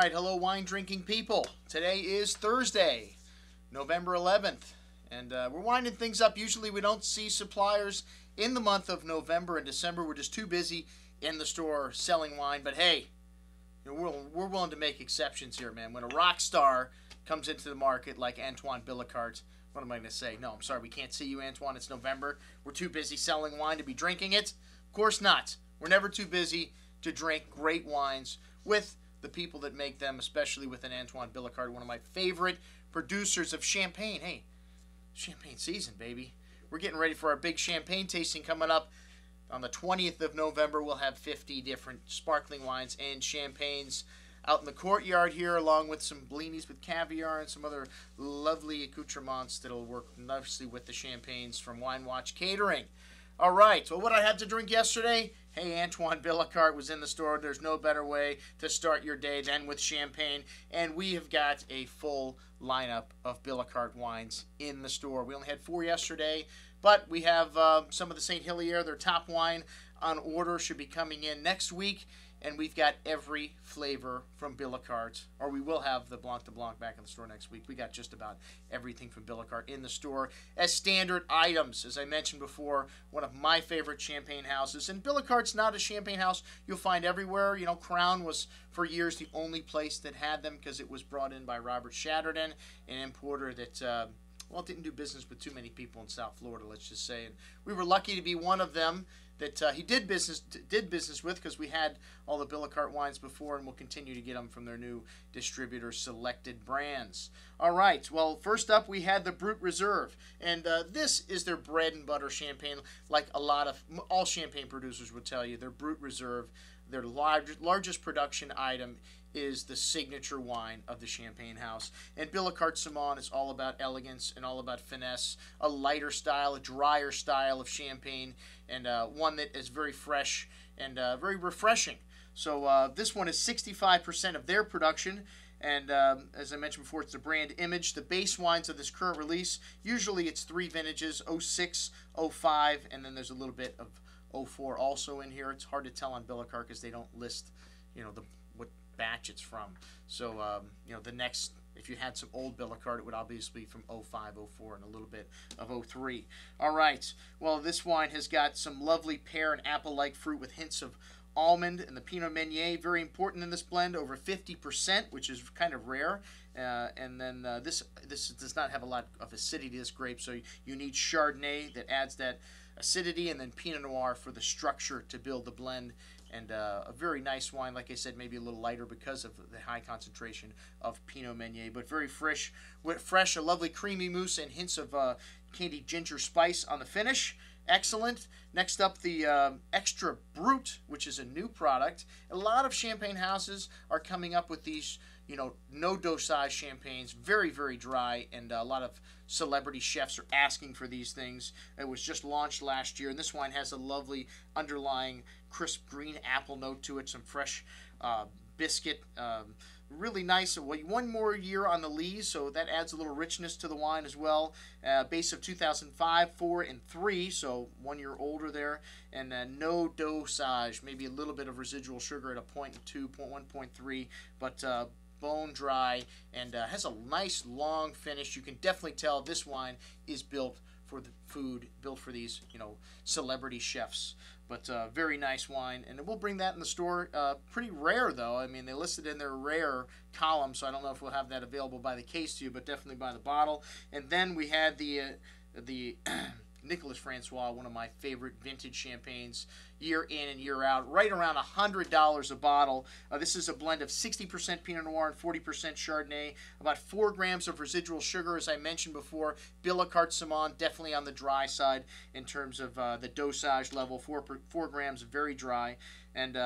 right, hello wine drinking people. Today is Thursday, November 11th, and we're winding things up. Usually we don't see suppliers in the month of November and December. We're just too busy in the store selling wine, but hey, we're willing to make exceptions here, man. When a rock star comes into the market like Antoine Billecarte, what am I going to say? No, I'm sorry, we can't see you, Antoine. It's November. We're too busy selling wine to be drinking it. Of course not. We're never too busy to drink great wines with the people that make them, especially with an Antoine Billecarte, one of my favorite producers of champagne. Hey, champagne season, baby. We're getting ready for our big champagne tasting coming up on the 20th of November. We'll have 50 different sparkling wines and champagnes out in the courtyard here, along with some blinis with caviar and some other lovely accoutrements that'll work nicely with the champagnes from Wine Watch Catering. All right, well, what I had to drink yesterday? Hey, Antoine Billecarte was in the store. There's no better way to start your day than with champagne. And we have got a full lineup of Billecarte wines in the store. We only had 4 yesterday, but we have some of the St. Hilaire, their top wine, on order, should be coming in next week. And we've got every flavor from Billecarte, or we will have the Blanc de Blanc back in the store next week. We got just about everything from Billecarte in the store as standard items. As I mentioned before, one of my favorite champagne houses. And Billecarte's not a champagne house you'll find everywhere. You know, Crown was for years the only place that had them because it was brought in by Robert Chatterton, an importer that well, didn't do business with too many people in South Florida, let's just say. And we were lucky to be one of them that he did business with, because we had all the Billecarte wines before, and we'll continue to get them from their new distributor selected brands. All right, well, first up we had the Brut Reserve, and this is their bread and butter champagne, like all champagne producers would tell you. Their Brut Reserve, their largest production item, is the signature wine of the champagne house. And Billecarte Salmon is all about elegance and all about finesse, a lighter style, a drier style of champagne, and one that is very fresh and very refreshing. So this one is 65% of their production, and as I mentioned before, it's the brand image. The base wines of this current release, usually it's 3 vintages, 06, 05, and then there's a little bit of 04 also in here. It's hard to tell on Billecarte because they don't list, you know, what batch it's from. So, you know, the next, if you had some old Billecarte, it would obviously be from 05, 04, and a little bit of 03. All right. Well, this wine has got some lovely pear and apple-like fruit with hints of almond, and the Pinot Meunier, very important in this blend, over 50%, which is kind of rare. And then this does not have a lot of acidity to this grape, so you need Chardonnay that adds that acidity, and then Pinot Noir for the structure to build the blend. And a very nice wine, like I said, maybe a little lighter because of the high concentration of Pinot Meunier, but very fresh, a lovely creamy mousse and hints of candied ginger spice on the finish. Excellent. Next up, the Extra Brut, which is a new product. A lot of champagne houses are coming up with these, you know, no dosage champagnes, very, very dry, and a lot of celebrity chefs are asking for these things. It was just launched last year, and this wine has a lovely underlying crisp green apple note to it, some fresh biscuit, really nice. 1 more year on the lees, so that adds a little richness to the wine as well. Base of 2005, 4, and 3, so 1 year older there, and no dosage, maybe a little bit of residual sugar at a 0.2, 1.3, but bone dry, and has a nice long finish. You can definitely tell this wine is built for the food, built for these, you know, celebrity chefs. But very nice wine, and we'll bring that in the store. Pretty rare, though. I mean, they listed in their rare column, so I don't know if we'll have that available by the case to you, but definitely by the bottle. And then we had the Nicolas Francois, one of my favorite vintage champagnes, year in and year out, right around $100 a bottle. This is a blend of 60% Pinot Noir and 40% Chardonnay, about 4 grams of residual sugar, as I mentioned before. Billecarte Salmon, definitely on the dry side in terms of the dosage level, 4 grams, very dry, and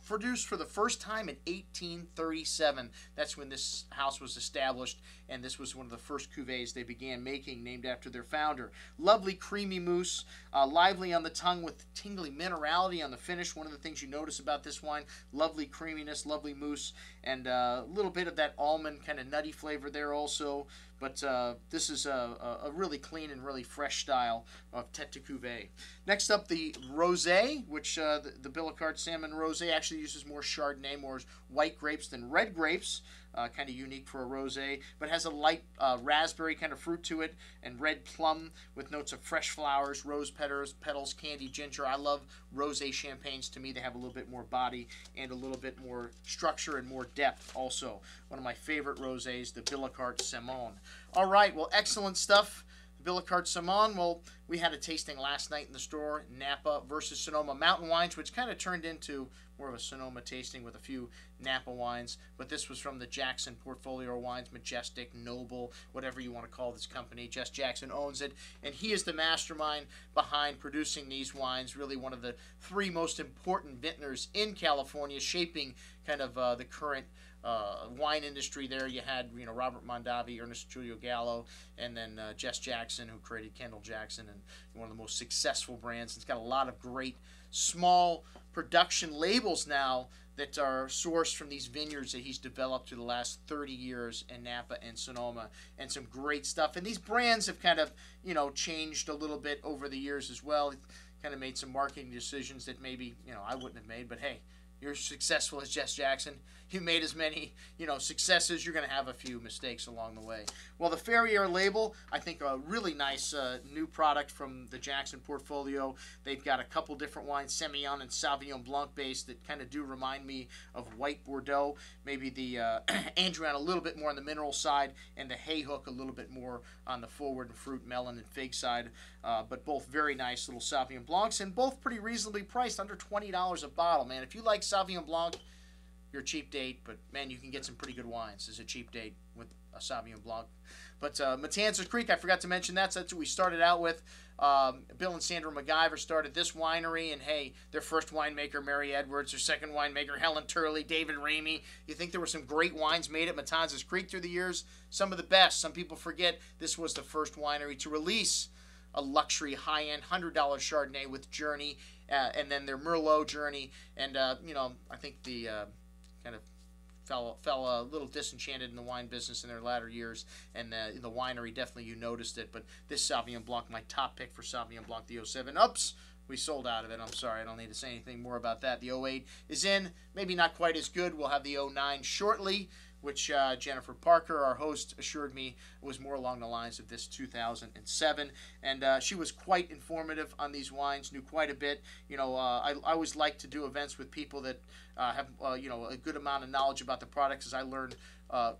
produced for the first time in 1837. That's when this house was established, and this was one of the first cuvées they began making, named after their founder. Lovely creamy mousse, lively on the tongue with tingly minerality quality on the finish. One of the things you notice about this wine, lovely creaminess, lovely mousse, and a little bit of that almond kind of nutty flavor there also. But this is a really clean and really fresh style of Tête de Cuvée. Next up, the Rosé, which the Billecarte Salmon Rosé actually uses more Chardonnay, more white grapes than red grapes. Kind of unique for a rosé, but has a light raspberry kind of fruit to it, and red plum with notes of fresh flowers, rose petals, candied ginger. I love rosé champagnes. To me, they have a little bit more body and a little bit more structure and more depth also. One of my favorite rosés, the Billecarte Salmon. All right, well, excellent stuff. Billecarte Salmon, well, we had a tasting last night in the store, Napa versus Sonoma Mountain Wines, which kind of turned into more of a Sonoma tasting with a few Napa wines. But this was from the Jackson portfolio of wines, Majestic, Noble, whatever you want to call this company. Jess Jackson owns it, and he is the mastermind behind producing these wines, really one of the three most important vintners in California, shaping kind of the current wine industry there. You had, Robert Mondavi, Ernest Julio Gallo, and then Jess Jackson, who created Kendall Jackson, and one of the most successful brands. It's got a lot of great small production labels now that are sourced from these vineyards that he's developed through the last 30 years in Napa and Sonoma, and some great stuff. And these brands have kind of, changed a little bit over the years as well. Kind of made some marketing decisions that maybe, I wouldn't have made, but hey, you're successful as Jess Jackson. You made as many, successes. You're going to have a few mistakes along the way. Well, the Farrier label, I think a really nice new product from the Jackson portfolio. They've got a couple different wines, Semillon and Sauvignon Blanc based, that kind of do remind me of white Bordeaux. Maybe the Androuin a little bit more on the mineral side, and the Hay Hook a little bit more on the forward and fruit, melon, and fig side. But both very nice little Sauvignon Blancs, and both pretty reasonably priced, under $20 a bottle, man. If you like Sauvignon Blanc, you're a cheap date, but man, you can get some pretty good wines as a cheap date with a Sauvignon Blanc. But Matanzas Creek, I forgot to mention that. So that's what we started out with. Bill and Sandra MacGyver started this winery, and hey, their first winemaker, Mary Edwards, their second winemaker, Helen Turley, David Ramey. You think there were some great wines made at Matanzas Creek through the years? Some of the best. Some people forget this was the first winery to release a luxury, high-end, $100 Chardonnay with Journey, and then their Merlot Journey. And, I think the kind of fell a little disenchanted in the wine business in their latter years, and the winery, definitely you noticed it. But this Sauvignon Blanc, my top pick for Sauvignon Blanc, the 07. Oops, we sold out of it. I'm sorry, I don't need to say anything more about that. The 08 is in, maybe not quite as good. We'll have the 09 shortly, which Jennifer Parker, our host, assured me was more along the lines of this 2007. And she was quite informative on these wines, knew quite a bit. I always like to do events with people that have, a good amount of knowledge about the products, as I learned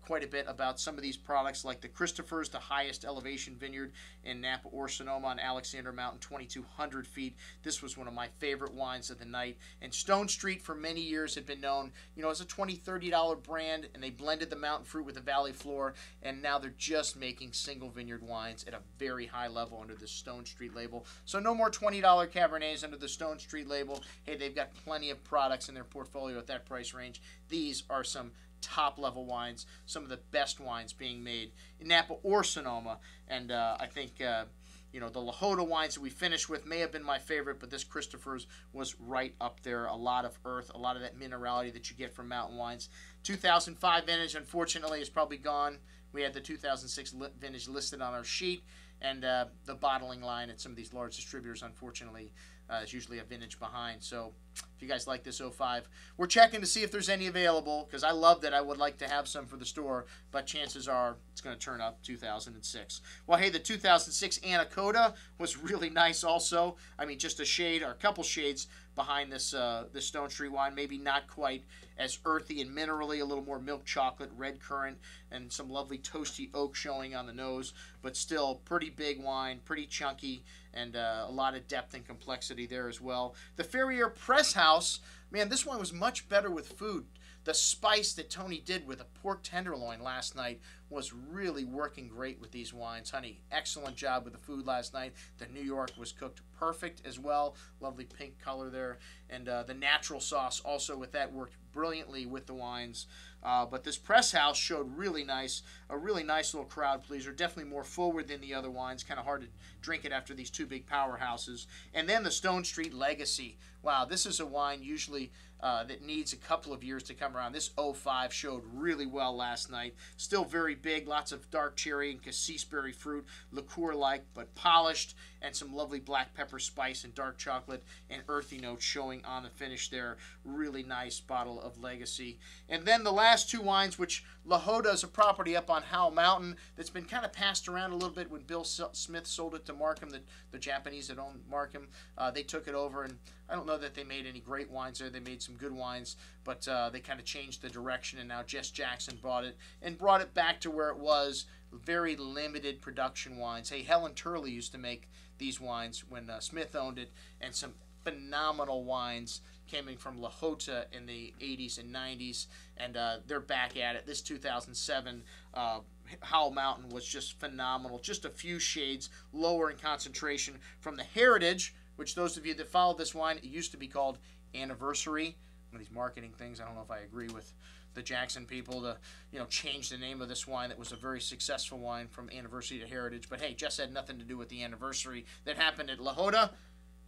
quite a bit about some of these products, like the Christopher's, the highest elevation vineyard in Napa or Sonoma on Alexander Mountain, 2,200 feet. This was one of my favorite wines of the night. And Stonestreet for many years had been known, as a $20, $30 brand, and they blended the mountain fruit with the valley floor, and now they're just making single vineyard wines at a very high level under the Stonestreet label. So no more $20 Cabernets under the Stonestreet label. Hey, they've got plenty of products in their portfolio at that price range. These are some top level wines, some of the best wines being made in Napa or Sonoma. And I think the Lajota wines that we finished with may have been my favorite, but this Christopher's was right up there. A lot of earth, a lot of that minerality that you get from mountain wines. 2005 vintage, unfortunately, is probably gone. We had the 2006 vintage listed on our sheet, and the bottling line at some of these large distributors, unfortunately, is usually a vintage behind. So if you guys like this 05, we're checking to see if there's any available, because I love that. I would like to have some for the store, but chances are it's going to turn up 2006. Well, hey, the 2006 Anaconda was really nice also. I mean, just a shade or a couple shades behind this this Stonestreet wine. Maybe not quite as earthy and minerally, a little more milk chocolate, red currant, and some lovely toasty oak showing on the nose, but still pretty big wine, pretty chunky, and a lot of depth and complexity there as well. The Farrier Press House, man, this one was much better with food. The spice that Tony did with a pork tenderloin last night was really working great with these wines. Honey, excellent job with the food last night. The New York was cooked perfect as well. Lovely pink color there. And the natural sauce also with that worked brilliantly with the wines. But this press house showed a really nice little crowd pleaser. Definitely more forward than the other wines. Kind of hard to drink it after these two big powerhouses. And then the Stonestreet Legacy. Wow, this is a wine usually that needs a couple of years to come around. This 05 showed really well last night. Still very big, lots of dark cherry and cassis berry fruit, liqueur-like, but polished, and some lovely black pepper spice and dark chocolate and earthy notes showing on the finish there. Really nice bottle of Legacy. And then the last two wines, which La Joda is a property up on Howell Mountain that's been kind of passed around a little bit when Bill Smith sold it to Markham, the Japanese that owned Markham. They took it over, and I don't know that they made any great wines there. They made some good wines, but they kind of changed the direction, and now Jess Jackson bought it and brought it back to where it was. Very limited production wines. Hey, Helen Turley used to make these wines when Smith owned it, and some phenomenal wines coming from La Joda in the 80s and 90s, and they're back at it. This 2007 Howell Mountain was just phenomenal. Just a few shades lower in concentration from the Heritage, which those of you that follow this wine, it used to be called Anniversary. One of these marketing things, I don't know if I agree with the Jackson people to, change the name of this wine that was a very successful wine from Anniversary to Heritage. But hey, Jess had nothing to do with the anniversary that happened at La Joda.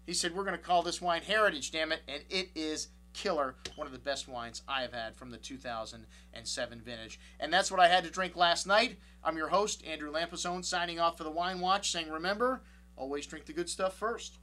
He said, we're going to call this wine Heritage, damn it, and it is killer. One of the best wines I have had from the 2007 vintage. And that's what I had to drink last night. I'm your host, Andrew Lampasone, signing off for the Wine Watch, saying remember, always drink the good stuff first.